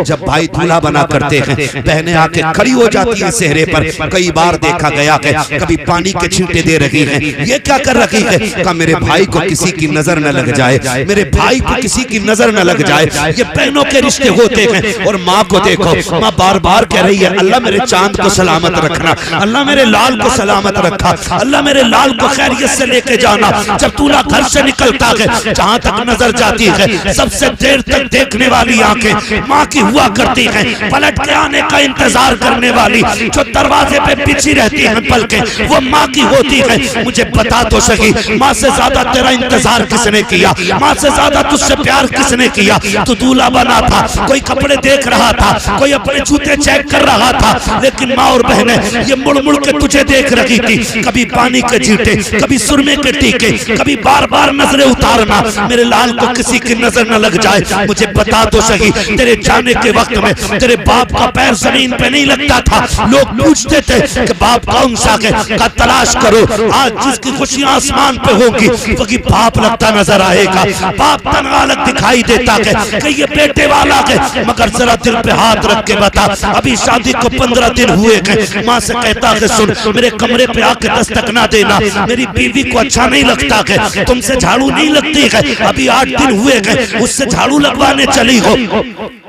जब भाई दूल्हा बना करते हैं, बहनें आके खड़ी हो जाती हैं सेहरे पर। कई बार देखा गया है कभी पानी के छींटे दे रही हैं, ये क्या कर रही है? कहा मेरे भाई को किसी की नजर न लग जाए, मेरे भाई को किसी की नजर न लग जाए। ये बहनों के रिश्ते होते हैं। और माँ को देखो, माँ बार बार कह रही है अल्लाह मेरे चांद को सलामत रखना, अल्लाह मेरे लाल को सलामत रखा, अल्लाह मेरे लाल को खैरियत से लेके जाना। जब दूल्हा घर से निकलता है, जहां तक नजर जाती है, सबसे देर तक देखने वाली आंखें माँ की हुआ करती हैं। पलट के आने का इंतजार करने वाली जो दरवाजे पे बिछी रहती है पलके, वो माँ की होती है। मुझे बता तो सही, माँ से ज्यादा तेरा इंतजार किसने किया? माँ से ज्यादा तुझसे प्यार किसने किया? तू दूल्हा बना था, कोई कपड़े देख रहा था, कोई अपने जूते चेक कर रहा था, लेकिन माँ और बहनें ये मुड़ मुड़ के तुझे देख रही थी। कभी पानी के छींटे, कभी सुरमे के टीके, कभी बार बार नजरें उतारना, मेरे लाल को किसी की नजर न लग जाए। मुझे बता तो सही, तेरे जाने के वक्त में तेरे बाप का पैर जमीन पे नहीं लगता था। लोग पूछते थे कि बाप कौन सा है, का तलाश करो। आज जिसकी खुशियां आसमान पे होगी वही बाप लगता नजर आएगा। बाप तनहा अलग दिखाई देता है कि ये बेटे वाला है, मगर जरा दिल पे हाथ रख के बता, अभी शादी को 15 दिन हुए हैं। माँ से कहता है सुन, मेरे कमरे पे आके दस्तक ना देना, मेरी बीवी को अच्छा नहीं लगता है, तुमसे झाड़ू नहीं लगती है, अभी 8 दिन हुए हैं उससे झाड़ू लगवाने चली हो,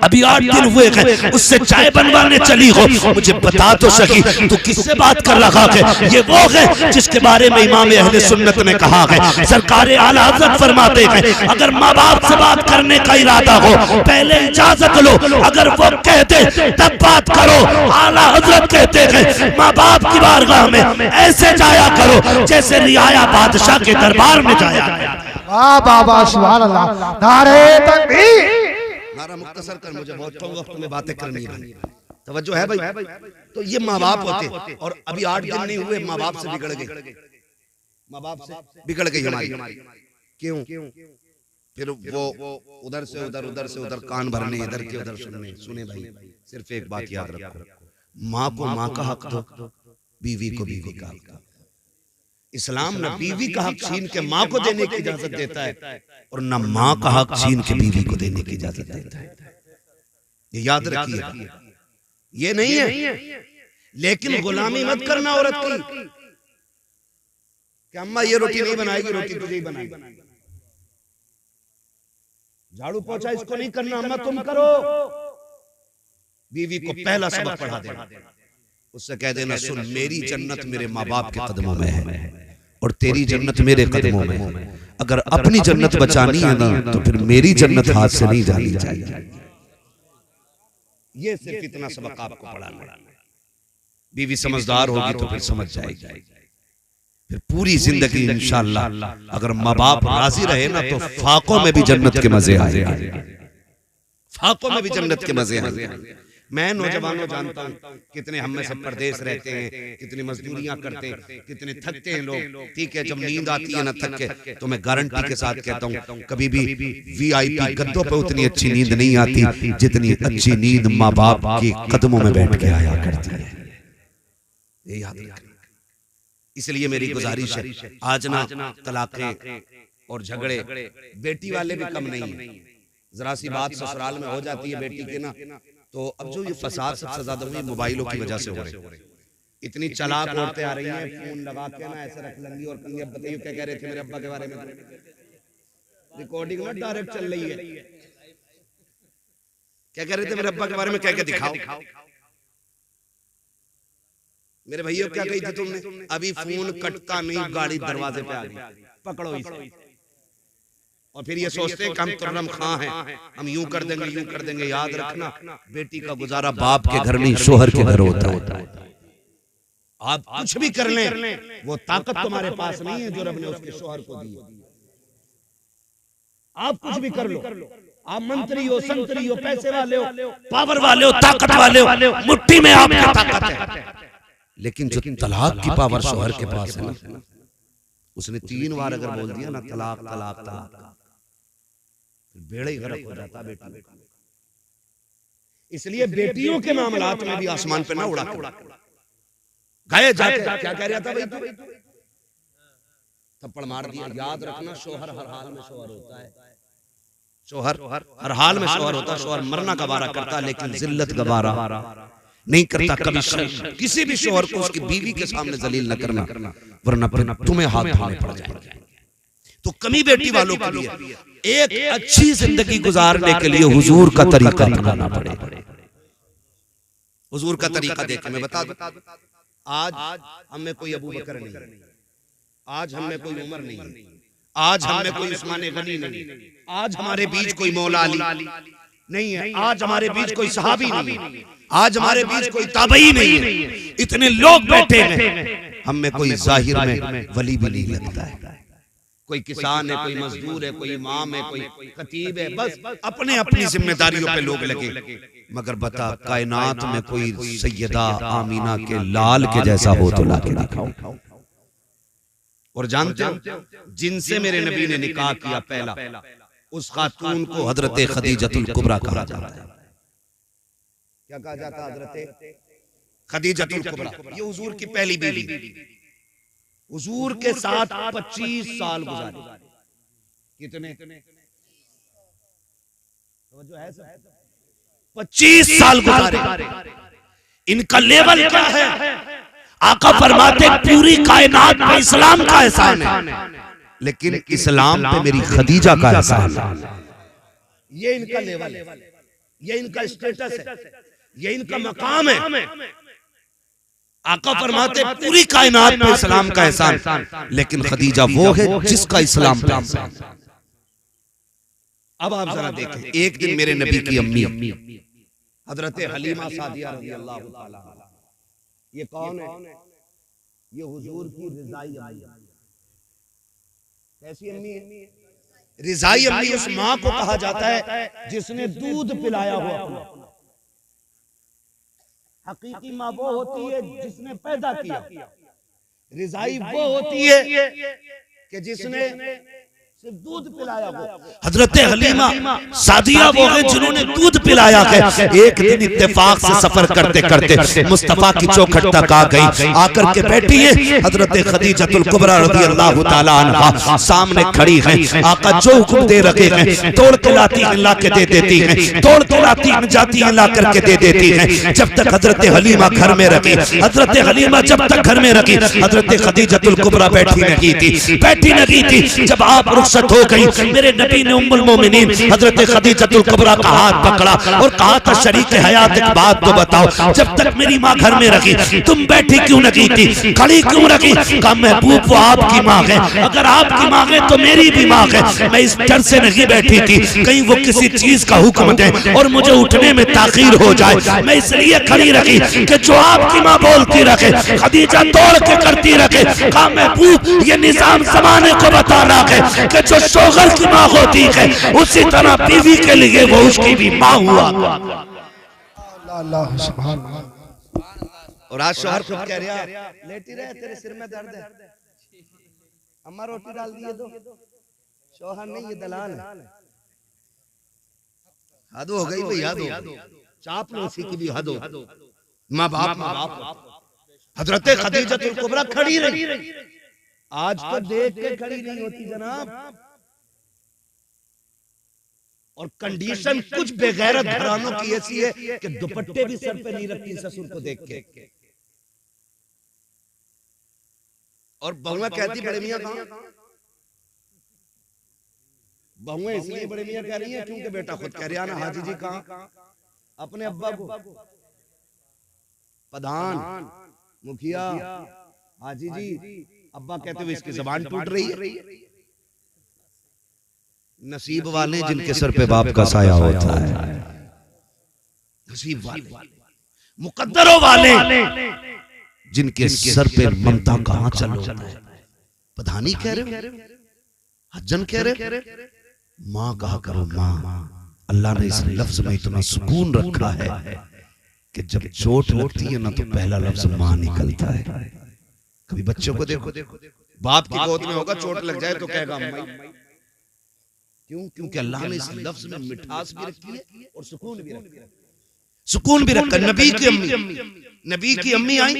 अभी 8 दिन हुए हैं उससे चाय बनवाने चली हो। मुझे बता तो सही, तू किससे बात कर रहा है? ये वो है जिसके बारे में इमाम अहले सुन्नत ने कहा है। सरकार आला हज़रत फरमाते हैं अगर माँ बाप से बात करने का इरादा हो पहले इजाजत लो, अगर वो कहते तब बात करो। आला हज़रत कहते हैं माँ बाप की बारगाह में ऐसे जाया करो जैसे रियाया बादशाह के दरबार में जाया। वाह बाबा सुभान अल्लाह, नारे तकबीर। नारा मुख्तसर कर, मुझे बहुत कम वक्त में बातें करनी है, तवज्जो है भाई। तो ये माँ बाप होते, और अभी 8 दिन नहीं हुए माँ बाप से बिगड़ गए, माँ बाप से बिगड़ गई हमारी। क्यों? फिर वो उधर से उधर, उधर से उधर कान भरने, इधर के उधर सुनने। सुने भाई, सिर्फ एक बात याद रखो, माँ को माँ का हक दो, बीवी को बीवी का हक दो। इस्लाम न बीवी का हक छीन के माँ को देने की इजाजत देता है, और न माँ का हक छीन के बीवी को देने की इजाजत देता है। ये याद रखिए, ये नहीं है। लेकिन गुलामी मत करना औरत की कि अम्मा ये रोटी नहीं बनाएगी, रोटी तुझे ही बनाएगी। झाड़ू पोछा इसको नहीं करना, अम्मा तुम करो। बीवी को पहला सबक पढ़ा देना, उससे कह देना सुन, मेरी जन्नत मेरे माँ बाप के कदमों में है और तेरी जन्नत मेरे कदमों में है। अगर अपनी जन्नत बचानी है ना तो फिर मेरी जन्नत हाथ से नहीं जानी चाहिए। ये सिर्फ इतना सबक आपको पढ़ाना है। बीवी समझदार होगी तो फिर समझ जाएगी। फिर पूरी जिंदगी इंशाअल्लाह अगर माँ बाप राजी रहे ना तो फाकों में भी जन्नत के मजे आएंगे, फाकों में भी जन्नत के मजे आएंगे। मैं नौजवानों जानता हूँ कितने हम में से परदेश रहते हैं, कितनी मजदूरियां करते हैं, कितने थकते हैं लोग। ठीक है, जब नींद आती है ना थक के, तो मैं गारंटी के साथ कहता हूँ कभी भी VIP गद्दों पे उतनी अच्छी नींद नहीं आती जितनी अच्छी नींद माँ बाप के कदमों में बैठ के आया करती है। ये याद रखना। इसलिए मेरी गुजारिश है, आज ना तलाक़ें और झगड़े बेटी वाले भी कम नहीं है। जरा सी बात ससुराल में हो जाती है बेटी के ना, तो अब जो ये फसाद सबसे ज्यादा हुई मोबाइलों की वजह से हो रही है। इतनी चालाक औरतें आ रही हैं, फोन लगा के ना ऐसे रख लेंगी और कहेंगी अब बताइए क्या कह रहे थे मेरे अब्बा के बारे में। रिकॉर्डिंग ना डायरेक्ट चल रही है, क्या कह रहे थे मेरे अब्बा के बारे में, कह के दिखाओ। मेरे भैया क्या कही थी तुमने? अभी फोन कटता नहीं, गाड़ी दरवाजे पे आ गई, पकड़ो इसे। और फिर ये सोचते हैं कि हम तुर्रम खां हैं, हम यूं कर देंगे यूं कर देंगे। याद रखना, बेटी का गुजारा बाप के घर नहीं शोहर के घर होता है। आप कुछ भी कर लें, वो ताकत तुम्हारे पास नहीं है जो रब ने उसके शोहर को दी। आप कुछ भी कर लो, आप मंत्री हो, संतरी हो, पैसे वाले हो, पावर वाले हो, ताकत वाले हो, मुट्ठी में आपकी ताकत है। लेकिन जो तलाक की पावर शोहर के पास है ना, उसने 3 बार अगर बोल दिया ना तलाक तलाक तलाक, बेड़ा ही गर्क हो जाता बेटी। इसलिए बेटियों के मामलात में भी आसमान पे ना उड़ा गए जाके। क्या कह रहा था भाई तू? थप्पड़ मार दिया। याद रखना, शोहर हर हाल में शोहर होता है। शोहर हर हाल में शोहर होता, शोहर मरना गवारा करता लेकिन जिल्लत गवारा नहीं करता। कभी किसी भी शोहर को उसकी बीवी के सामने जलील न करना, वरना फिर तुम्हें हाथ धोने पड़ जाएंगे। तो कमी बेटी वालों के लिए एक अच्छी जिंदगी गुजारने के लिए हुजूर का तरीका अपनाना पड़ेगा। हुजूर का तरीका देख मैं बता दूं, आज हम में कोई अबू बकर नहीं, आज हम में कोई उमर नहीं, आज हम में कोई उस्मान गनी नहीं, आज हमारे बीच कोई मौला अली नहीं है, आज हमारे बीच कोई सहाबी नहीं है, आज हमारे बीच कोई ताबई नहीं है। इतने लोग बैठे हैं, हम में कोई जाहिर में वली भी नहीं लगता है। कोई किसान है, कोई मजदूर है, कोई इमाम है, कोई खतीब है, बस अपने अपनी जिम्मेदारियों पे लोग लगे। मगर बता कायनात में कोई सैयदा आमीना के लाल के जैसा हो तो लाके दिखाओ। और जानते हो जिनसे मेरे नबी ने निकाह किया पहला, उस खातून को हजरत खदीजतुल कुबरा कहा जाता है। क्या कहा जाता है? हजरत खदीजतुल कुबरा। ये हुजूर की पहली बीवी, हुजूर के साथ 25 साल गुजारे। कितने? 25 साल गुजारे। इनका लेवल क्या है? आका फरमाते पूरी कायनात पे इस्लाम का एहसान है, लेकिन इस्लाम पे मेरी खदीजा का एहसान है। ये इनका लेवल है, ये इनका स्टेटस है, ये इनका मकाम है। आका फरमाते पूरी कायनात पे इस्लाम का एहसान, लेकिन खदीजा वो है जिसका इस्लाम पे एहसान। अब आप जरा देखें, एक दिन मेरे नबी की अम्मी हजरत हलीमा सादिया रज़ियल्लाहु ताला अन्हा, ये कौन है? ये हुजूर की रिजाई अम्मी। कैसी अम्मी है? रिजाई अम्मी उस माँ को कहा जाता है जिसने दूध पिलाया हुआ। हकीकी माँ वो होती है जिसने पैदा किया, रिजाई वो होती है कि जिसने सिर्फ दूध पिलाया हो। हजरत हलीमा सादिया वो है जिन्होंने दूध पिलाया है। एक दिन इत्तेफाक से सफर करते करते मुस्तफा की चौखट तक आ गई, आकर के बैठी है हजरत खदीजतुल कुबरा रज़ियल्लाहु ताला अन्हा सामने खड़ी है। आका जो हुक्म दे रखे हैं तोड़ के लाती हैं, ला के दे देती हैं, तोड़ के लाती हैं, जाती हैं, ला करके दे देती हैं। जब तक हजरत हलीमा घर में रखी, हजरत हलीमा जब तक घर में रखी, हजरत खदीजतुल कुबरा बैठी नहीं थी। जब आप हो गई, मेरे नबी ने उम्मुल मोमिनीन हजरत खदीजतुल कुबरा का हाथ पकड़ा और कहा था शरीक हयात एक बात तो बताओ, जब तक मेरी माँ घर में रखी तुम बैठी क्यों नहीं थी, खड़ी क्यों रखी? कहा महबूब वो आपकी माँ है, अगर आपकी माँ है तो मेरी भी माँ है। मैं इस डर से नहीं बैठी थी कहीं वो किसी चीज का हुक्म दे और मुझे उठने में ताखीर हो जाए, मैं इसलिए खड़ी रखी कि जो आपकी माँ बोलती रखे खदीजा तोड़ के करती रखे। कहा महबूब ये निजाम जमाने को बता रहा है कि जो शोहर की माँ होती है उसी तरह बीवी के लिए वो उसकी भी माँ हुआ। अल्लाह सुभान अल्लाह। और आज शोहर खुद कह रहा लेटी रहे, तेरे सिर में दर्द है, अम्मा रोटी डाल दिए दो। शोहर नहीं, ये दलाल है। हद हो गई भाई, हद हो, चापलूसी की भी हद हो। माँ बाप हजरत खदीजतुल कुबरा खड़ी रही, आज तो देख के खड़ी नहीं होती जनाब। और कंडीशन कुछ बेगैरत घरानों की ऐसी है कि दुपट्टे भी सर पे नहीं रखती ससुर को देख के। और बहुआ कहती बड़े मियां कहां? बहुआ इसलिए बड़े मियां कह रही है क्योंकि बेटा खुद कह रहा ना हाजी जी कहां? अपने अब्बा को प्रधान मुखिया हाजी जी अब्बा कहते हुए इसकी जबान टूट रही है। नसीब वाले जिनके सर पे बाप का साया होता है, नसीब वाले मुकद्दरों वाले जिनके सर पे ममता का आंचल होता है। प्रधानी कह रहे हो, हज्जन कह रहे, माँ कहा करो माँ। अल्लाह ने इस लफ्ज में इतना सुकून रखा है कि जब चोट लगती है ना तो पहला लफ्ज माँ निकलता है। कभी बच्चों को देखो, बाप की गोद में होगा, चोट लग जाए तो कहेगा अम्मा। क्यों? क्योंकि अल्लाह ने इस लफ्ज में मिठास भी रखी है और सुकून भी रखा है। सुकून भी रखा। नबी की अम्मी आई,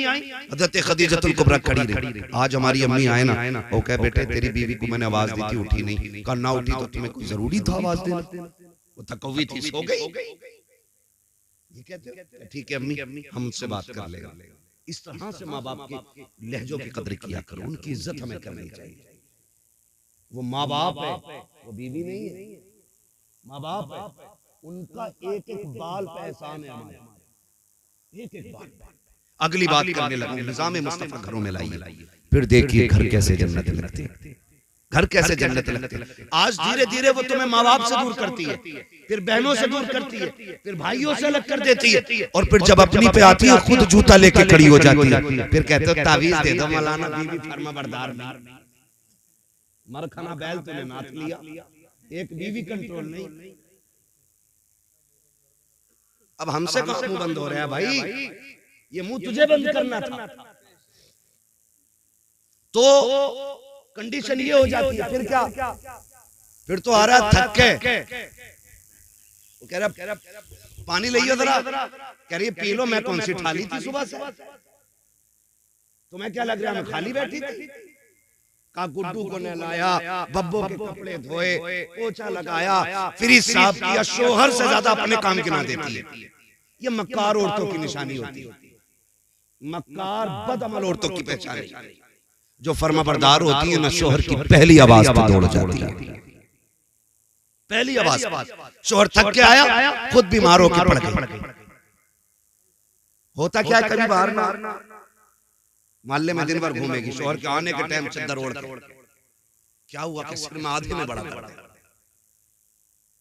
हज़रत खदीजतुल कुबरा खड़ी रही। आज हमारी अम्मी आए ना, वो कहे बेटे तेरी बीवी को मैंने आवाज दी थी, उठी नहीं। कहा ना उठी तो तुम्हें कोई जरूरी था आवाज देना, वो तकव्वी थी, सो गई। ये कहते हो ठीक है अम्मी, हम उससे बात कर लेगा। इस तरह से माँ बाप के लहजों की कदर किया करो, उनकी इज्जत हमें करनी चाहिए। वो माँ बाप है, वो बीवी नहीं है, माँ बाप है, उनका एक एक बाल पे एहसान है हमारे, एक एक बाल। अगली बात करने लगा, निज़ाम मुस्तफा घरों में लाइए, फिर देखिए घर कैसे जन्नत लगती है, घर कैसे जन्नत लगती है। आज धीरे धीरे वो तुम्हें माँ बाप से दूर करती है, फिर बहनों से दूर करती है, फिर भाइयों से अलग कर देती है, और फिर जब अपनी पे आती है खुद जूता लेके खड़ी हो जाती है। फिर कहते हो तावीज दे दो मौलाना, बीवी फर्मा बरदार नहीं, मरखाना बैल तूने नाथ लिया, एक बीवी कंट्रोल नहीं। अब हमसे कहाँ मुंह बंद हो रहा है भाई, ये मुंह तुझे बंद करना था। तो कंडीशन ये हो जाती है, फिर क्या, फिर तो आ रहा थक के, वो कह रहा पानी लाइए जरा, कह रही पी लो, मैं कौन सी ठाली थी सुबह से, तुम्हें क्या लग रहा है मैं खाली बैठी थी। का गुड्डू को नहलाया, बब्बो के कपड़े धोए, पोछा लगाया, फिर साहब किया, शोहर से ज्यादा अपने काम गिना देती है। ये मक्कार औरतों की निशानी होती है, मक्कार बदअमल औरतों की पहचान है। जो फर्माबरदार होती है ना, शोहर की पहली आवाज पर दौड़ जाती है, पहली आवाज। शोहर थक के आया, खुद बीमार होकर पड़ गई। होता क्या है, कभी बाहर ना मोहल्ले में दिन भर घूमेगी, शोहर के आने के टाइम चद्दर ओढ़ के, क्या हुआ कि सिर में आधे में बड़ा दर्द है,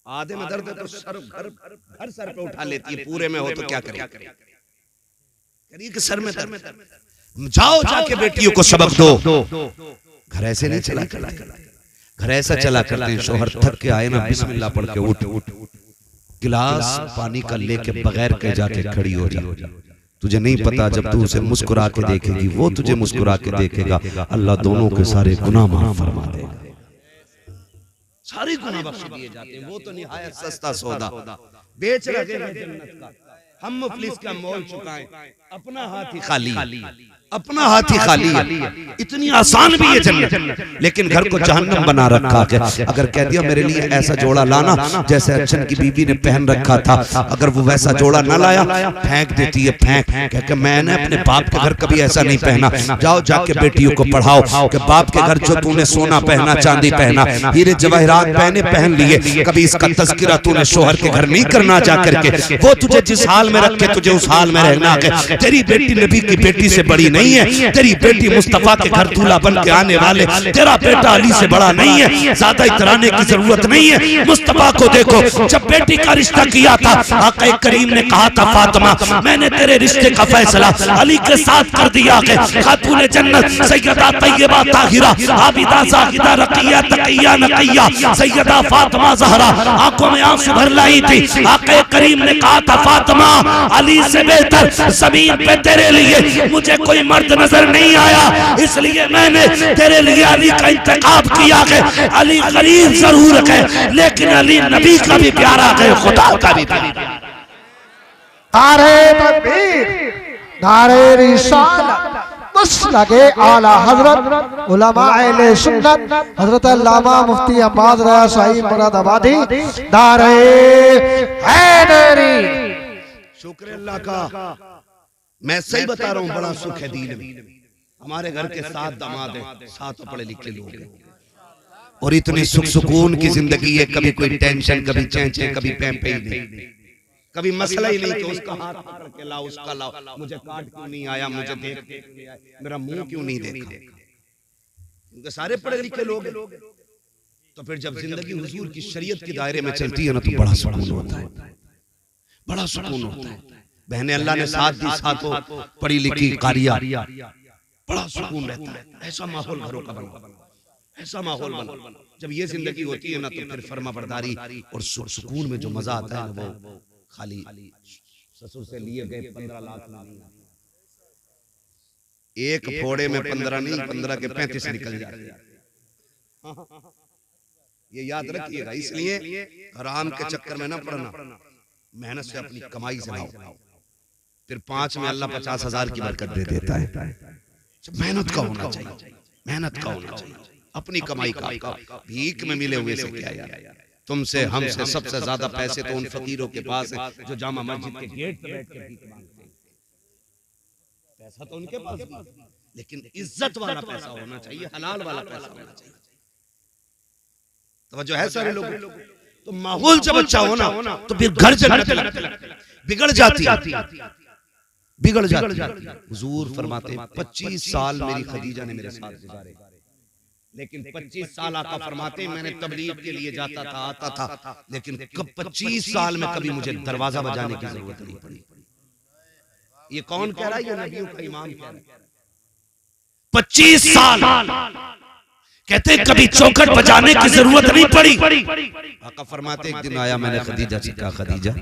आधे में दर्द है तो सर घर सर पे उठा लेती है, पूरे में हो तो क्या करे, करिए कि सर में दर्द। जाओ जाके बेटियों को सबक दो। घर ऐसे नहीं चला, घर ऐसा चला करते हैं, शोहर थक के आए ना, बिस्मिल्लाह पढ़ के उठ, गिलास पानी का लेके बगैर के जाके खड़ी हो जा। तुझे नहीं पता जब तू उसे मुस्कुरा के देखेगी, वो तुझे मुस्कुरा के देखेगा, अल्लाह दोनों के सारे गुनाह माफ फरमा देगा, सारे गुनाह बख्श दिए जाते हैं। वो तो निहायत सस्ता सौदा बेच रहे हैं जन्नत का, हम मुफलिस का मोल चुकाएं, अपना हाथ ही खाली, अपना हाथ ही खाली है। इतनी आसान भी है जन्नत, लेकिन घर को जहन्नम बना रखा है। अगर कह दिया मेरे लिए ऐसा जोड़ा लाना जैसे अच्छन की बीबी ने पहन रखा था, अगर वो वैसा जोड़ा ना लाया, फेंक देती है, फेंक कह के मैंने अपने बाप के घर कभी ऐसा नहीं पहना। जाओ जाके बेटियों को पढ़ाओ कि बाप के घर जो तूने सोना पहना, चांदी पहना, हीरे जवाहरात पहने, पहन लिए, कभी इसका तज़किरा तूने शोहर के घर नहीं करना जा करके। वो तुझे जिस हाल में रखे तुझे उस हाल में रहना है। तेरी बेटी नबी की बेटी से बड़ी नहीं है, तेरी बेटी मुस्तफा के घर दूल्हा बन के आने वाले, तेरा बेटा अली से बड़ा नहीं है, ज्यादा इतराने की जरूरत नहीं है। मुस्तफा को देखो, जब बेटी का रिश्ता किया था, आका करीम ने कहा था फातिमा मैंने तेरे रिश्ते का फैसला अली के साथ कर दिया है। खातून जन्नत सैयदा तैयबा ताहिरा आबिदा जाहिदा रकिया तकिया नकिया सैयदा फातिमा ज़हरा आंखों में आंसू भर लाई थी। आका करीम ने कहा था फातिमा अली से बेहतर ज़मीन पे तेरे लिए मुझे कोई मर्द नजर नहीं आया, इसलिए मैंने तेरे लिए अली का इंतखाब किया है। अली गरीब जरूर है, लेकिन अली नबी का भी प्यारा है, खुदा का भी प्यारा। नारे तकबीर, नारे रिसालत, मसलके आला हजरत उलमा अहले सुन्नत हजरत अल्लामा मुफ्ती अब्बास रज़ा साहिब मुरादाबादी, नारे हैदरी। शुक्र अल्लाह का, मैं सही बता रहा हूँ, बड़ा सुख है दीन में। हमारे घर के 7 दामाद हैं, 7 पढ़े लिखे लोग हैं, और इतनी सुख सुकून की जिंदगी है। कभी कोई टेंशन, कभी चैंचे, कभी पैंपे ही नहीं, कभी मसला ही नहीं कि उसका हाथ पकड़ के लाओ, उसका लाओ, मुझे कार्ड क्यों नहीं आया, मुझे देख मेरा मुंह क्यों नहीं देखा। उनके सारे पढ़े लिखे लोग हैं। तो फिर जब जिंदगी हुजूर की शरीयत के दायरे में चलती है ना, तो बड़ा सुकून होता है, बड़ा सुकून होता है। बहने अल्लाह ने साथ दी, साथों पढ़ी लिखी कारिया, बड़ा सुकून रहता है। ऐसा माहौल घरों का बना, ऐसा माहौल बना। जब ये जिंदगी होती है ना, तो फिर फर्मा बरदारी और सुकून में जो मजा आता है ना, वो खाली ससुर से लिए गए 15 लाख नहीं, एक फोड़े में 15 नहीं, 15 के 35 निकल जाते हैं। ये याद रखिएगा, इसलिए हराम के चक्कर में ना पड़ना। मेहनत से अपनी कमाई से लाओ, फिर 5 में अल्लाह 50,000 की बरकत दे देता है। मेहनत का होना चाहिए, मेहनत का होना चाहिए, अपनी कमाई का। भीख में मिले हुए से क्या यार, तुमसे हमसे सबसे ज्यादा पैसे तो उन फकीरों के पास है जो जामा मस्जिद के गेट पे बैठ के भीख मांगते हैं। पैसा तो उनके पास है, लेकिन इज्जत वाला पैसा होना चाहिए, हलाल वाला पैसा होना चाहिए। तवज्जो है सारे लोग। तो माहौल जब अच्छा होना तो फिर घर जन्नत बिगड़ जाती, बिगड़ जाती। हुजूर फरमाते 25 साल मेरी खदीजा ने मेरे साथ गुजारे, लेकिन 25 साल आका फरमाते मैंने तबलीग के लिए जाता था, आता था, लेकिन कब 25 साल में कभी मुझे दरवाजा बजाने की जरूरत नहीं पड़ी। ये कौन कह रहा है? ये नबियों का इमाम कह रहा है। 25 साल कहते कभी चौखट बजाने की जरूरत नहीं पड़ी। आका फरमाते एक दिन आया, मैंने खदीजा से कहा, खदीजा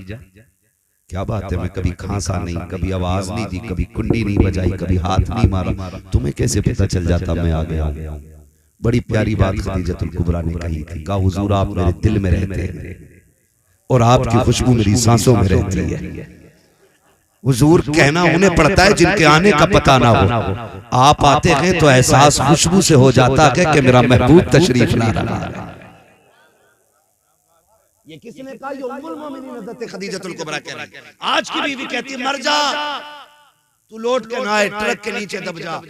क्या बात है, मैं कभी खांसा नहीं, कभी आवाज नहीं दी, कभी कुंडी नहीं बजाई, कभी हाथ नहीं मारा, तुम्हें कैसे पता चल जाता मैं आ गया? बड़ी प्यारी बात खदीजतुल कुबरा ने कही थी, कहा हुजूर आप मेरे दिल में रहते हैं और आपकी खुशबू मेरी सांसों में रहती है। हुजूर कहना उन्हें पड़ता है जिनके आने का पता ना हो। आप आते हैं तो एहसास खुशबू से हो जाता है कि मेरा महबूब तशरीफ ला रहा है। ये किसने कहा? ये उम्मुल मोमिनीन हज़रत खदीजतुल कुबरा कह रही है। आज की बीवी कहती है मर जा, तू लौट के ना आए, ट्रक के नीचे दब जा,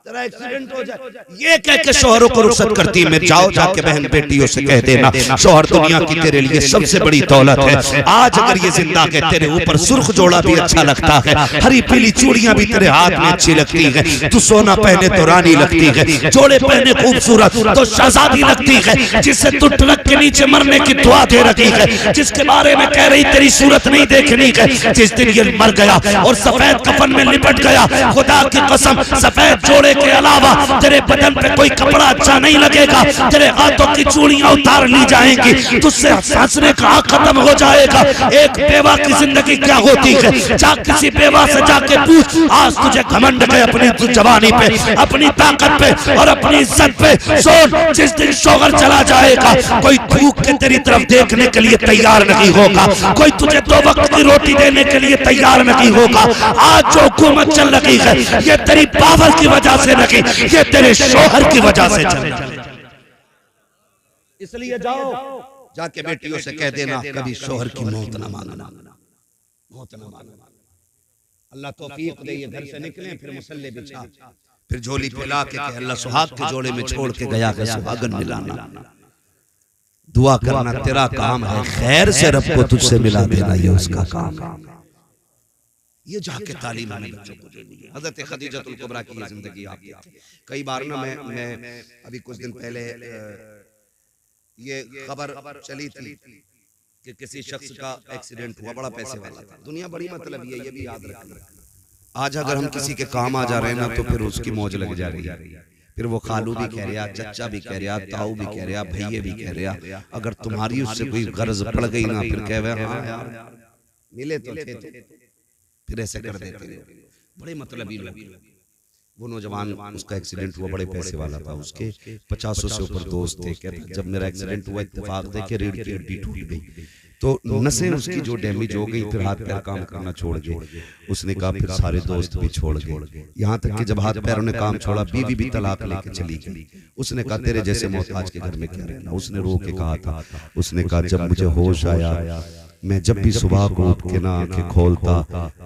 तेरा एक्सीडेंट हो जाए। ये कह के शोहरों को रुखसत करती है। जाओ जाके बहन बेटियों से कह देना शोहर दुनिया की तेरे लिए सबसे बड़ी दौलत है। आज अगर ये जिंदा के तेरे ऊपर सुर्ख जोड़ा भी अच्छा लगता है, हरी पीली चूड़ियां भी तेरे हाथ में अच्छी लगती है, तू सोना पहने तो रानी लगती है, जोड़े पहने खूबसूरत तो शहजादी लगती है, जिससे तू ट्रक के नीचे मरने की दुआ दे रखी है, जिसके बारे में कह रही तेरी सूरत नहीं देखनी है, जिस दिन ये मर गया और सफेद कफन में लिपट गया, खुदा की कसम सफेद जोड़े के अलावा तेरे बदन पे कोई कपड़ा अच्छा नहीं लगेगा, तेरे हाथों की चूड़ियां उतार ली जाएंगी, तुझसे हंसने का हक खत्म हो जाएगा। एक बेवा की जिंदगी क्या होती है? जा किसी बेवा से जाके पूछ, आज तुझे घमंड है अपनी जवानी पे, अपनी ताकत पे और अपनी इज्जत पे। सोच जिस दिन शोहर चला जाएगा कोई थूक के तेरी तरफ देखने के लिए तैयार नहीं होगा, कोई तुझे 2 वक्त की रोटी देने के लिए तैयार नहीं होगा। आज जो हुकूमत चल रही है ये तेरी पावर की वजह से नहीं, ये तेरे शोहर की वजह से चल रही है। इसलिए जाओ जाके बेटियों से कह देना कभी शोहर की मौत ना मांगना, मौत ना मांगना। अल्लाह तौफीक दे, ये घर से निकले फिर मुसल्ले बिछा, फिर झोली फैला के अल्लाह सुहाग के जोड़े में छोड़ के गया है सुहागन मिलाना। दुआ करना तेरा काम है, खैर से रब को तुझसे मिला देना ये उसका काम है। ये जाके तालीम हमें बच्चों को देनी है। हज़रत खदीजतुल कुबरा की जिंदगी आप देखिए। कई बार ना मैं अभी कुछ दिन पहले ये खबर चली थी कि किसी शख्स का एक्सीडेंट हुआ, बड़ा पैसे वाला था, दुनिया बड़ी मतलब ये भी याद रखना। आज अगर हम किसी के काम आ जा रहे हैं ना तो फिर उसकी मौज लग जा रही है, फिर वो खालू भी कह रहा, चचा भी कह रहा, ताऊ भी कह रहा, भैया भी कह रहा। अगर तुम्हारी उससे कोई गर्ज पड़ गई ना फिर कह रहे हाँ यार मिले तो थे, फिर ऐसे कर देते बड़े मतलबी लोग। वो नौजवान उसका एक्सीडेंट हुआ, बड़े पैसे वाला था, उसके 50 से ऊपर दोस्त थे। कहते जब मेरा एक्सीडेंट हुआ इत्तेफाक देखे रीढ़ की हड्डी टूट गई, तो नसें उसकी जो डैमेज हो गई, फिर हाथ पैर काम करना छोड़ गए। उसने कहा फिर सारे दोस्त भी छोड़ गए, यहाँ तक कि जब हाथ पैरों ने काम छोड़ा बीवी भी तलाक लेके चली गई। उसने कहा तेरे जैसे मोहताज के घर में क्या रहना। उसने रो के कहा था, उसने कहा जब मुझे होश आया मैं जब भी सुबह को उठ के ना आंखें खोलता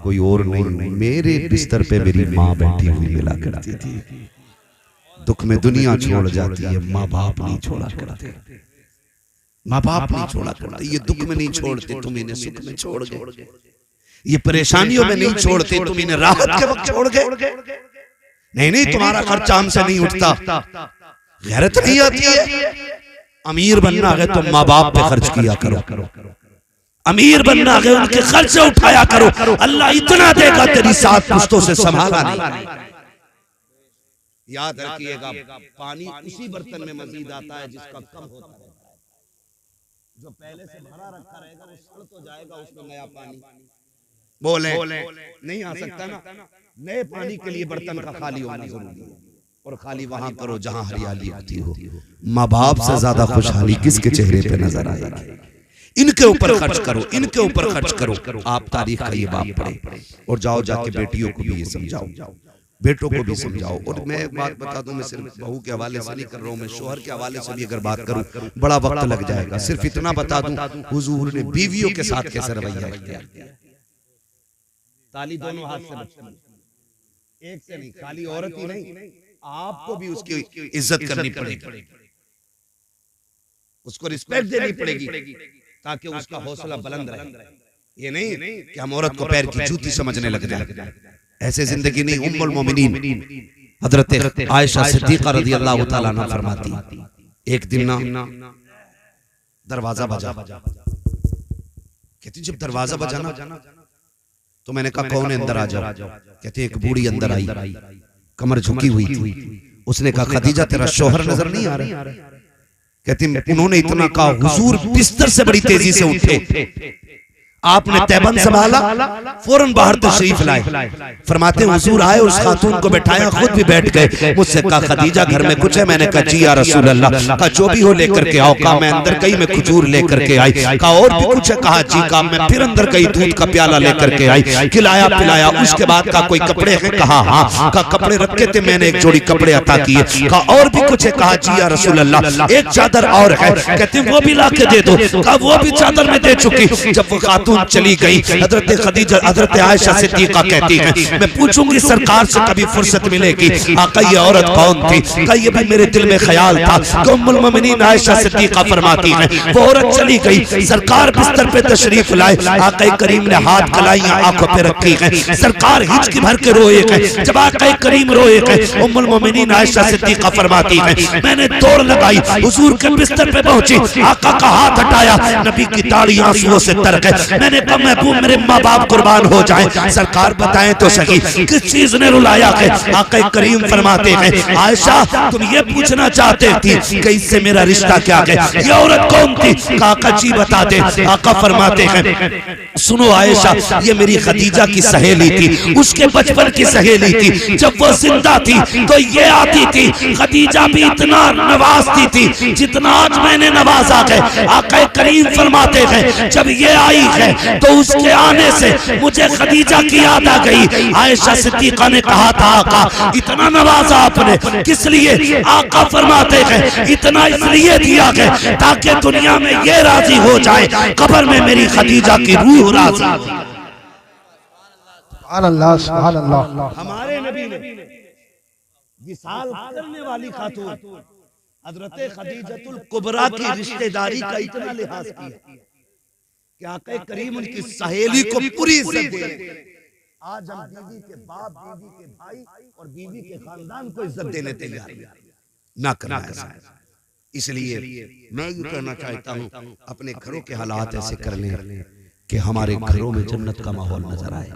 कोई और नहीं, मेरे बिस्तर पे मेरी माँ बैठी हुई मिला करती थी। दुख में दुनिया छोड़ जाती है, माँ बाप नहीं छोड़ा करते, माँ बाप नहीं छोड़ा करते। ये दुख में नहीं छोड़ते, तुम इन्हें सुख में छोड़ गए। ये परेशानियों में नहीं छोड़ते, तुम इन्हें राहत के वक्त छोड़ गए। नहीं तुम्हारा खर्चा हमसे नहीं उठता, गैरत नहीं आती है। अमीर बनना है तो माँ बाप पे खर्च किया करो, अमीर बनना है उनके खर्चे उठाया करो। अल्लाह इतना देगा तेरी 7 पुश्तों से संभाला नहीं। याद रखिएगा पानी उसी बर्तन में मजीद आता है जिसका कम होता रहता है। जो पहले से भरा रखा रहेगा वो सड़ तो जाएगा, उसमें नया पानी बोले नहीं आ सकता ना। नए पानी के लिए बर्तन का खाली होना जरूरी है, और खाली वहां करो जहां हरियाली होती हो। माँ बाप से ज्यादा खुशहाली किसके चेहरे पे नजर आएगी? इनके ऊपर खर्च करो, इनके ऊपर खर्च करो। आप तारीख का ये बाप पढ़े और जाओ जाके बेटियों को भी ये समझाओ, बेटों को भी समझाओ। और मैं एक बात बता दूं, मैं सिर्फ बहू के हवाले से नहीं कर रहा हूं, मैं शोहर के हवाले से भी अगर बात करूं बड़ा वक्त लग जाएगा। सिर्फ इतना बता दूं, हुजूर ने बीवियों के साथ कैसे रवैया किया। ताली दोनों हाथ से बचती, एक से नहीं, खाली औरत ही नहीं, आपको भी उसकी इज्जत करनी पड़ेगी, उसको रिस्पेक्ट देनी पड़ेगी ताकि उसका हौसला बुलंद रहे। ये नहीं कि हम औरत को पैर की जूती समझने लग जाए, ऐसे जिंदगी नहीं। उम्मुल मोमिनीन हजरत आयशा सिद्दीका रज़ियल्लाहु तआला अन्हा फरमाती, एक दिन ना दरवाजा बजा, कहती जब दरवाजा बजा ना तो मैंने कहा कौन है, अंदर आ जाओ। कहते एक बूढ़ी अंदर आई, कमर झुकी हुई थी। उसने कहा खदीजा तेरा शौहर नजर नहीं आ रहा। कहती उन्होंने इतना कहा, हुजूर बिस्तर से बड़ी तेजी से उठे, आपने तैबन संभाला, फौरन बाहर तशरीफ लाए। फरमाते हुजूर आए, उस खातून को बैठाया, खुद भी बैठ गए। मुझसे कहा खदीजा घर में कुछ है? मैंने कहा जी या रसूल अल्लाह। कहा जो भी हो लेकर के आओ। कहा मैं अंदर गई, मैं खजूर लेकर के आई। कहा और भी कुछ है? कहा जी। कहा मैं फिर अंदर गई, दूध का प्याला लेकर के आई, खिलाया पिलाया। उसके बाद कहा कोई कपड़े हैं? कहा हाँ। कहा कपड़े रखे थे, मैंने एक जोड़ी कपड़े अता किए। कहा और भी कुछ है? कहा जी या रसूल अल्लाह, एक चादर और है। कहते वो भी ला के दे दो। कहा वो भी चादर में दे चुकी। जब वो खातून चली गई, हजरत खदीजा हजरत आयशा सिद्दीका कहती है मैं पूछूंगी सरकार से कभी फुर्सत मिलेगी, आका ये औरत कौन थी? कहा ये भी मेरे दिल में ख्याल था कि उम्मुल मोमिनीन आयशा सिद्दीका फरमाती है वो औरत चली गई, सरकार बिस्तर पे तशरीफ लाए, आका करीम ने हाथ कलाइयां आंखों पे रखी है, सरकार हिचकी भर के रोए गए। जब आका करीम रोए गए, उम्मुल मोमिनीन आयशा सिद्दीका फरमाती है मैंने दौड़ लगाई, हुजूर के बिस्तर पे पहुंची, आका का हाथ हटाया, नबी की दाढ़ी आंसुओं से तर गई। मैंने कहा महबूब मेरे माँ बाप कुर्बान हो जाएं, सरकार बताएं तो सही किस चीज ने रुलाया है? आका करीम फरमाते हैं आयशा तुम ये पूछना चाहते थी कि इससे मेरा रिश्ता क्या है, ये औरत कौन थी? आका जी बता दे। आका फरमाते हैं सुनो आयशा, ये मेरी खदीजा की सहेली थी, उसके बचपन की सहेली थी। जब वो जिंदा थी तो ये आती थी, खदीजा भी इतना नवाजती थी जितना आज मैंने नवाजा है। आका करीम फरमाते हैं जब ये आई है तो उसके आने से मुझे खदीजा की याद आ गई। आयशा सिद्दीका ने कहा था आका इतना नवाजा आपने किस लिए? आका फरमाते हैं इतना इसलिए दिया है ताकि दुनिया में ये राजी हो जाए कब्र में मेरी खदीजा की रूह राजी। सुभान अल्लाह, सुभान अल्लाह। हमारे नबी ने विसाल करने वाली खातून हजरत खदीजतुल कुबरा की रिश्तेदारी का इतना लिहाज किया कि आका करीम उनकी सहेली को पूरी इज्जत दे। आज हम बीवी के बाप, बीवी के भाई और बीवी के खानदान को इज्जत देने तैयार ना करना है। इसलिए मैं ये कहना चाहता हूँ अपने घरों के हालात ऐसे कर लें कि हमारे घरों में जन्नत का माहौल नजर आए।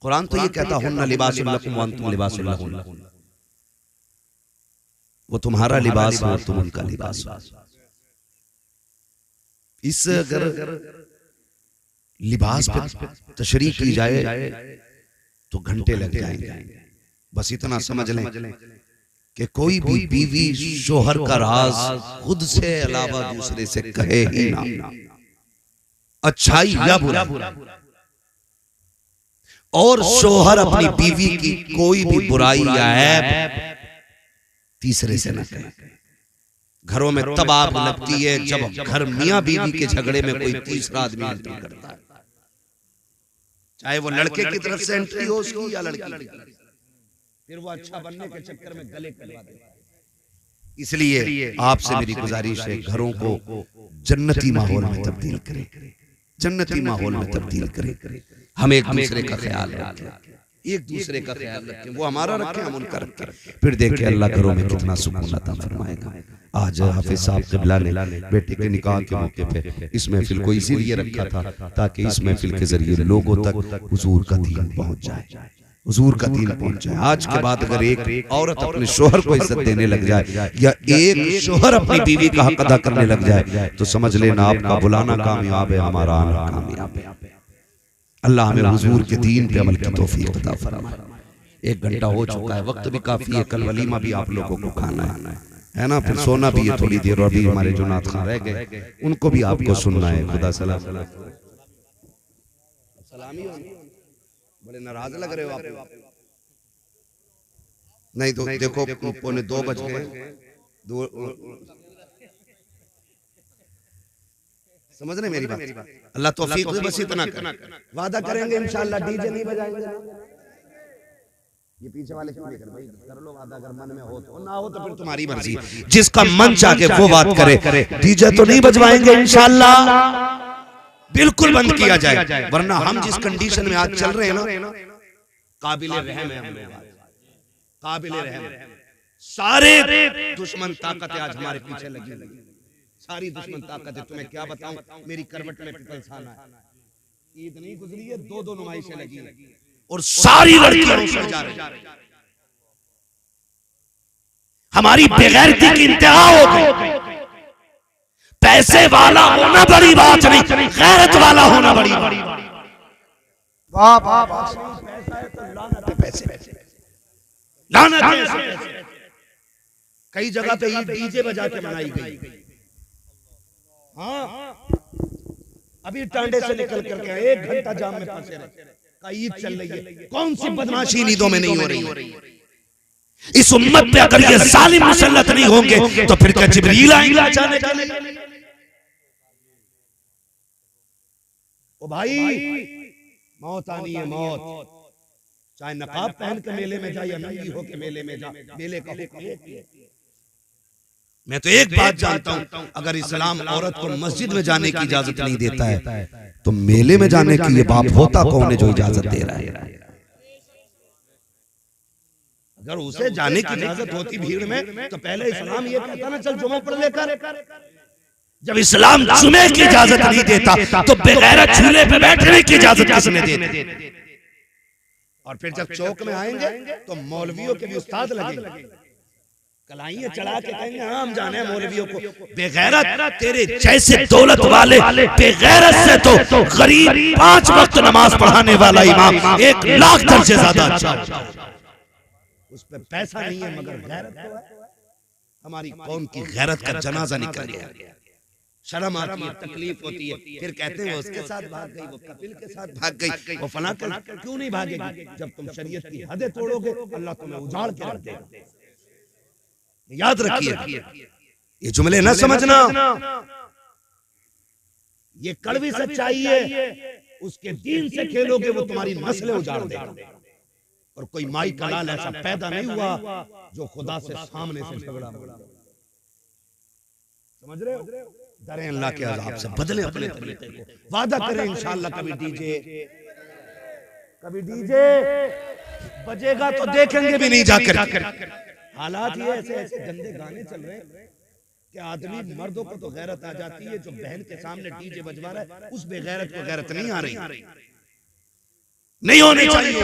कुरान तो ये कहता हुन्ना लिबासुल लकुम व अंतुम लिबासुल लहुन्ना, वो तुम्हारा लिबास हो तुम उनका लिबास हो। इस अगर लिबास पे तशरीह की जाए तो घंटे लग जाएंगे। बस इतना समझ लें कि कोई भी बीवी शोहर का राज खुद से अलावा दूसरे से कहे ही ना, अच्छाई या बुरा, और शोहर अपनी बीवी की कोई भी बुराई या ऐब तीसरे से न कहे। घरों में तब आग लगती है जब घर मियां बीवी के झगड़े में कोई तीसरा आदमी एंट्री करता है, चाहे वो लड़के की तरफ से एंट्री हो उसकी या लड़की की, फिर वो अच्छा बनने के चक्कर में गले करवा देता है। इसलिए आपसे मेरी गुजारिश है घरों को जन्नती माहौल में तब्दील करें, जन्नती माहौल में तब्दील करें। हम एक दूसरे का ख्याल रखें, एक दूसरे का ख्याल रखें, वो हमारा रखें हम उनका रखें, फिर देखें अल्लाह घरों में कितना सुकून अता फरमाएगा। आज हाफिज साहब क़िबला ने बेटे के निकाह के मौके पे इस महफिल को इसीलिए रखा था ताकि इस महफिल के जरिए लोगों तक हुजूर का दीन पहुंच जाए, हुजूर का दीन पहुंच जाए। आज के बाद अगर एक औरत अपने शोहर को इज्जत देने लग जाए या एक शोहर अपनी बीवी का हक अदा करने लग जाए तो समझ लेना आपका बुलाना कामयाब है, हमारा आना कामयाब है। अल्लाह हमें हुजूर के दीन पे अमल की तौफीक अता फरमाए। 1 घंटा हो चुका है, वक्त भी काफी है, कल वलीमा भी आप लोगों को खाना है। है ना, फिर सोना भी है थोड़ी देर। और अभी हमारे जो नाथ खां रह गए उनको भी आपको सुनना है। खुदा सलाम। सलामी बड़े नाराज लग रहे हो आप। नहीं तो देखो 1:45 बज गए। समझ रहे मेरी बात? अल्लाह तौफीक दे, बस इतना कर। वादा करेंगे इंशाअल्लाह डीजे नहीं बजाएंगे। ये पीछे वाले क्यों नहीं कर भाई? कर लो वादा, अगर मन में हो तो, ना हो तो फिर तुम्हारी मर्जी। जिसका मन चाहे वो बात करे। डीजे तो नहीं बजवाएंगे इंशाअल्लाह, बिल्कुल बंद किया जाए। वरना हम जिस कंडीशन में आज चल रहे हैं ना, काबिल रहम है हमें, काबिल रहम। सारे दुश्मन ताकतें आज हमारे पीछे लगी हुई, सारी दुश्मन ताकतें। तुम्हें क्या बताऊं, मेरी करवट में पिपलसाना है। ईद नहीं गुजरी है, 2 नुमाइशें लगी और सारी लड़कियां उसमें जा रही। हमारी बेगैरती की इंतहा हो गई। पैसे वाला होना बड़ी बात नहीं, गैरत वाला होना बड़ी बात। वाह वाह वाह। पैसे लानत है। कई जगह पे ईद डीजे बजा के मनाई गई। हाँ, अभी टांडे से निकल करके 1 घंटा जाम में फंसे रहे। ईद चल रही है, कौन सी बदमाशी ईदों में नहीं हो रही? इस उम्मत पे अगर ये जालिम मुसल्लत नहीं होंगे तो फिर क्या जिब्रील आएंगे अचानक? ओ भाई, मौत आनी है, मौत। चाहे नकाब पहन के मेले में जाए या नंगी होके मेले में जा, मेले का हुक्म एक ही है। मैं तो एक बात जानता हूं, अगर इस्लाम औरत को मस्जिद में जाने की इजाजत नहीं देता है तो मेले में जाने की ये बाप होता कौन है जो इजाजत दे रहा है? अगर उसे जाने की इजाजत होती भीड़ में तो पहले इस्लाम ये कहता ना, चल जुमा पढ़ लेकर। जब इस्लाम जुमे की इजाजत नहीं देता तो बेगैरत झूले पे बैठने की इजाजत किसने दी? और फिर जब चौक में आएंगे तो मौलवियों के भी उस्ताद लगेंगे, कलाइयां चढ़ा के कहेंगे हम जाने मौलवियों को। बेगैरत तेरे जैसे दौलत वाले बेगैरत से तो गरीब 5 वक्त नमाज पढ़ाने वाला इमाम 1 लाख दर्जे ज्यादा अच्छा। उस पे पैसा नहीं है मगर गैरत तो है। हमारी कौम की गैरत का जनाजा निकल गया। शर्म आती है, तकलीफ होती है, फिर कहते हैं वो उसके साथ भाग गई, वो कपिल के साथ भाग गई, वो फलां क्यों नहीं भागेगी? जब तुम शरीयत की हदें तोड़ोगे अल्लाह तुम्हें उजाड़ के रख देगा। याद रखिए, ये जुमले न समझना, ये कड़वी सच्चाई है। उसके दीन से खेलोगे वो तुम्हारी नस्लें उजाड़ देगा। और कोई माई का लाल ऐसा पैदा नहीं हुआ जो खुदा से सामने से झगड़ा। समझ रहे हो? डरें अल्लाह के अज़ाब से, बदले अपने तरीके को। वादा करें इंशाअल्लाह कभी डीजे बजेगा तो देखेंगे भी नहीं जाकर। हालात ये ऐसे गंदे गाने चल रहे हैं कि आदमी, मर्दों को तो गैरत आ जाती है, जो बहन के सामने डीजे बजवा रहा है उस बेगैरत को गैरत नहीं आ रही, नहीं होनी चाहिए।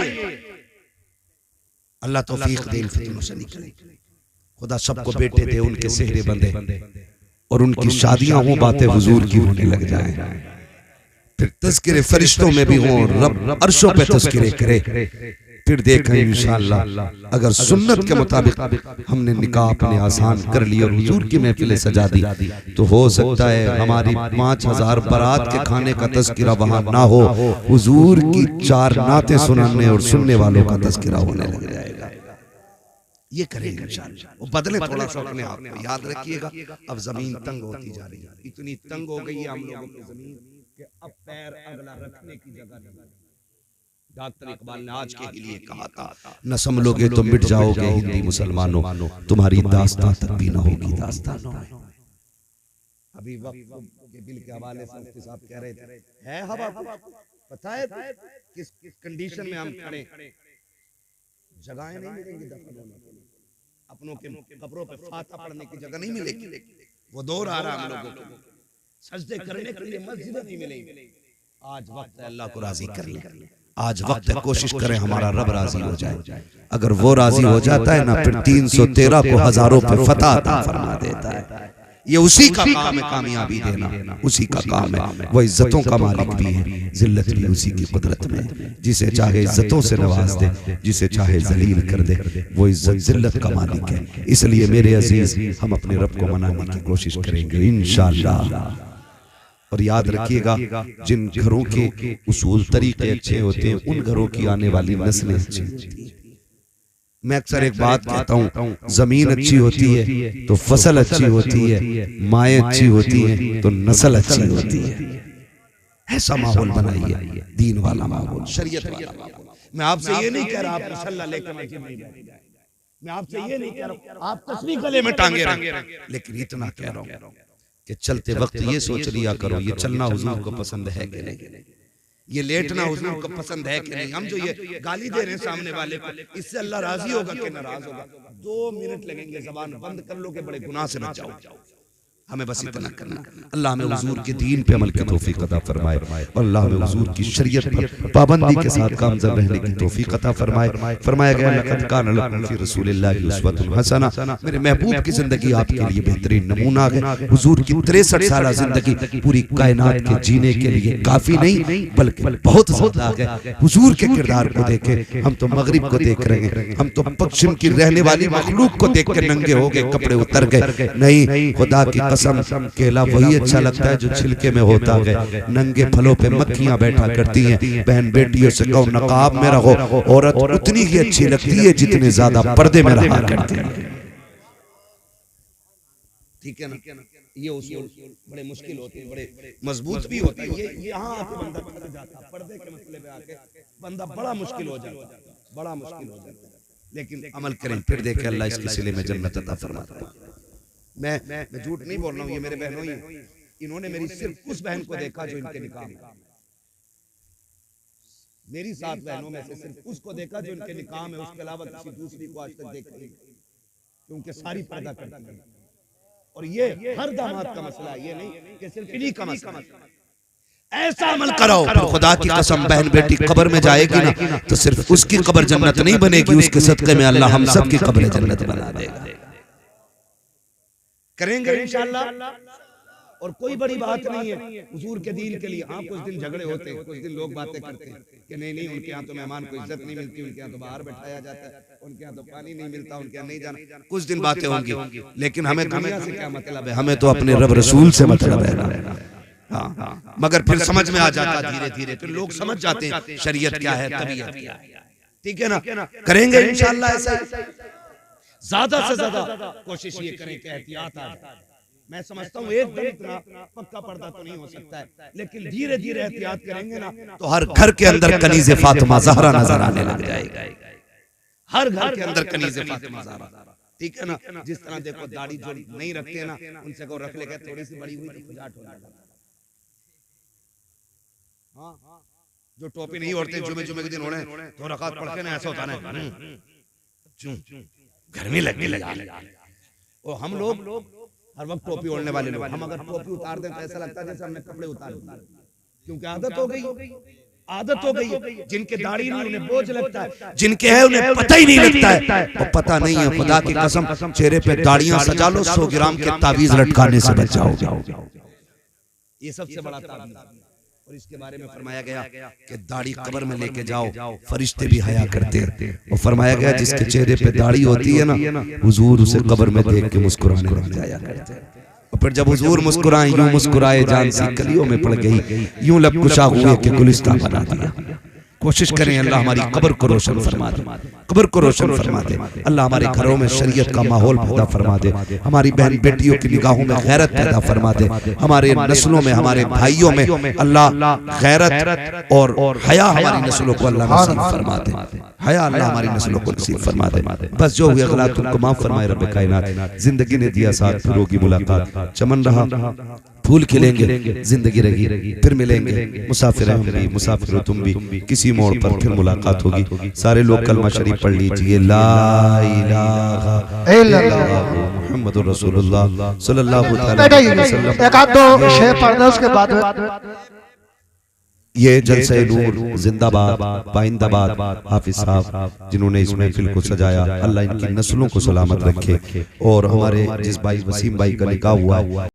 अल्लाह तौफीक दे, फितनों से निकले। खुदा सबको बेटे दे, उनके सेहरे बंदे और उनकी शादियां हों, बातें हुजूर की होने लग जाएं। फिर तज़किरे फरिश्तों में भी हों, रब अर्शों पे तज़किरे करे। फिर देखें इंशाअल्लाह अगर सुन्नत के मुताबिक हमने निकाह अपने आसान कर लिया और हुजूर की महफिलें सजा दी तो हो सकता है हमारी 5000 बारात के खाने का तज़किरा वहां ना हो, हुजूर की 4 नातें सुनाने और सुनने वालों का तज़किरा होने लग जाएगा। ये करेंगे इंशाअल्लाह। वो बदले थोड़ा सा अपने आप को। याद रखिएगा अब जमीन तंग होती जा रही है, इतनी तंग हो गई है हम लोगों की जमीन कि अब पैर अगला रखने की जगह नहीं। डॉक्टर इकबाल ने आज के लिए कहा था, न संभलोगे तो मिट जाओगे हिंदी मुसलमानों, तुम्हारी दास्तां तक भी न होगी दास्तानों में। अभी वक्त के बिल के हवाले से मुफ्ती साहब कह रहे थे, है हवा, पता है किस कंडीशन में हम खड़े, जगहें नहीं मिलेंगी दफन होने के लिए, अपनों के कब्रों पे फातिहा पढ़ने की जगह नहीं मिलेगी। वो दौर आ रहा है हम लोगों को, सजदे करने के लिए मस्जिदें नहीं मिलेंगी। आज वक्त है अल्लाह को राजी कर ले, आज वक्त है कोशिश करें हमारा रब राजी हो जाए। अगर वो राजी हो जाता है ना, फिर 313 को हजारों पे फतह अता फरमा देता है। ये उसी का काम है कामयाबी देना, उसी का काम है। वो इज्जतों का मालिक भी है, जिल्लत भी उसी की कुदरत में। जिसे चाहे इज्जतों से नवाज दे, जिसे चाहे जलील कर दे, वो इज्जत जिल्लत का मालिक है। इसलिए मेरे अजीज, हम अपने रब को मनाने की कोशिश करेंगे इंशाअल्लाह। और याद रखिएगा, जिन घरों के उसूल तरीके अच्छे होते हैं, उन घरों की आने वाली नस्लें अच्छी होती हैं। मैं अक्सर एक बात कहता हूँ, जमीन अच्छी होती है तो फसल अच्छी होती है, माएँ अच्छी होती हैं तो नस्ल अच्छी होती है। ऐसा माहौल बनाइए, दीन वाला माहौल, शरीयत वाला माहौल। मैं आपसे ये नहीं कह रहा आप मुसल्ला लेकर मस्जिद में जाइए, मैं आपसे ये नहीं कह रहा आप तस्बीह गले में टांगे रखें, लेकिन इतना कह रहा हूँ कि चलते वक्त ये सोच लिया करो, ये चलना हुजूर को पसंद है कि नहीं, ये लेटना हुजूर को पसंद है कि नहीं। हम जो ये गाली दे रहे हैं सामने वाले को, इससे अल्लाह राजी होगा कि नाराज होगा? 2 मिनट लगेंगे, जबान बंद कर लो कि बड़े गुनाह से बच जाओ। हमें बस इतना करना। अल्लाह हमें हुजूर के दीन पे अमल की तौफीक अता फरमाए, और अल्लाह हमें हुजूर की शरीयत पर पाबंदी के साथ कामयाब रहने की तौफीक अता फरमाए। फरमाया गया, लक़द कान लकुम फ़ी रसूलिल्लाहि उस्वतुन हसना। मेरे महबूब की जिंदगी आपके लिए बेहतरीन नमूना है। हुजूर की 63 साल जिंदगी पूरी कायनात के जीने के लिए काफी नहीं, बल्कि बहुत ज्यादा है। हुजूर के किरदार को देखे हम तो मगरिब को देख रहे हैं, हम तो पश्चिम की रहने वाली मखलूक को देख के नंगे हो गए, कपड़े उतर गए। नहीं, खुदा की कसम, केला वही अच्छा लगता है जो छिलके में होता है। नंगे फलों पे मक्खियां बैठा करती हैं। बहन बेटियों से कहो नकाब में रहो, औरत उतनी ही अच्छी लगती है जितने ज्यादा पर्दे में रहा करती है। ठीक है ना? ये उसूल बड़े मुश्किल होते हैं, बड़े मजबूत भी होते हैं। ये यहाँ आके बंदा फंस जाता है, पर्दे के मसले पे आके बंदा बड़ा मुश्किल हो जाता है, बड़ा मुश्किल हो जाता है। लेकिन अमल करें, फिर देखें अल्लाह इसके सिले में जन्नत अता फरमाता है। मैं झूठ नहीं बोल रहा हूँ, ये मेरे बहनों ही, इन्होंने मेरी सिर्फ उस बहन को देखा जो इनके निकाह में, मेरी 7 बहनों में से सिर्फ उसको देखा जो इनके निकाह में, उसके अलावा किसी दूसरी को आज तक देखा नहीं, क्योंकि सारी पर्दा करती है। और ये हर दामाद का मसला है, ये नहीं कि सिर्फ इन्हीं का मसला है। ऐसा अमल कराओ, पर खुदा की कसम बहन बेटी कब्र में जाएगी ना तो सिर्फ उसकी कब्र जन्नत नहीं बनेगी, उसके सदके में अल्लाह हम सब की कब्र जन्नत बना देगा। करेंगे इंशाअल्लाह। और कोई बड़ी बात नहीं है हुजूर के दीन के लिए। हाँ, कुछ दिन झगड़े होते हैं, कुछ दिन लोग बातें करते हैं कि नहीं उनके यहाँ तो मेहमान को इज्जत नहीं मिलती, उनके यहाँ तो बाहर बैठाया जाता है, उनके यहाँ तो पानी नहीं मिलता, उनके यहाँ नहीं जाना। कुछ दिन बातें होंगी, लेकिन हमें दुनिया से क्या मतलब है? हमें तो अपने रब रसूल से मतलब है। हाँ, मगर फिर समझ में आ जाता धीरे धीरे, फिर लोग समझ जाते हैं शरीयत क्या है, तबीयत क्या है। ठीक है ना? करेंगे इंशाअल्लाह ऐसा। ज्यादा से ज्यादा कोशिश ये करें कि एहतियात आ जाए। मैं समझता हूँ एकदम इतना पक्का पर्दा तो नहीं हो सकता है, लेकिन धीरे धीरे एहतियात करेंगे ना तो हर घर के अंदर कनीज़े फातिमा ज़हरा नजर आने लग जाएगा। हर घर के अंदर कनीज़े फातिमा ज़हरा। ठीक है ना? जिस तरह देखो दाढ़ी जो नहीं रखते ना, उनसे को रख लेकर थोड़ी सी बड़ी हुई तो खुजाट हो जाता। हाँ, जो टोपी नहीं ओढ़ते, जुमे के दिन ओढ़े तो रकात पढ़ के ना ऐसा होता है, गर्मी लगने लगी। और हम लोग हर वक्त टोपी ओढ़ने वाले लोग, हम अगर टोपी उतार दें तो ऐसा लगता है जैसे हमने कपड़े उतार दिए, क्योंकि आदत हो गई। जिनके दाढ़ी नहीं उन्हें बोझ लगता है, जिनके है उन्हें पता ही नहीं लगता है। और पता नहीं है, खुदा की कसम चेहरे पे दाढ़ियां सजा लो, 100 ग्राम के तावीज लटकाने से बच जाओगे। ये सबसे बड़ा तावीज। और इसके बारे में फरमाया गया कि दाढ़ी कब्र में लेके जाओ, फरिश्ते भी हया करते हैं। और फरमाया गया जिसके चेहरे पे दाढ़ी होती है ना, हुजूर उसे कब्र में देख के मुस्कुराने लग जाया करते हैं। और फिर जब हुजूर मुस्कुराए, यूं मुस्कुराए जान सी कलियों में पड़ गई, यूं लब कुशा हुए कि गुलिस्तान बना दिया। कोशिश करें अल्लाह हमारी कब्र को रोशन फरमा दे, कब्र को रोशन फरमा दे। अल्लाह हमारे घरों में शरीयत का माहौल पैदा फरमा दे, हमारी बहन बेटियों की निगाहों में गैरत पैदा फरमा दे, हमारे नस्लों में, हमारे भाइयों में अल्लाह गैरत और हया हमारी नस्लों को अल्लाह नसीब फरमा दे, हया अल्लाह हमारी नस्लों को नसीब फरमा दे। बस जो हुए गलत उनको माफ फरमाए रब कायनात। जिंदगी ने दिया साथ, फिर होगी मुलाकात, चमन रहा फूल खिलेंगे, जिंदगी रही, फिर मिलेंगे। मुसाफिर हम भी, मुसाफिर तुम भी, किसी मोड़ पर फिर मुलाकात होगी। सारे लोग कलमा शरीफ पढ़ लीजिए, ला इलाहा इल्लल्लाह मुहम्मदुर रसूलुल्लाह सल्लल्लाहु अलैहि वसल्लम। एक आध दो शेर पढ़ दो, उसके बाद ये जलसे नूर जिंदाबाद पाइंदाबाद हाफिज साहब जिन्होंने इस महफिल को सजाया, अल्लाह इनकी नस्लों को सलामत रखे। और हमारे जिस भाई वसीम भाई का निकाह हुआ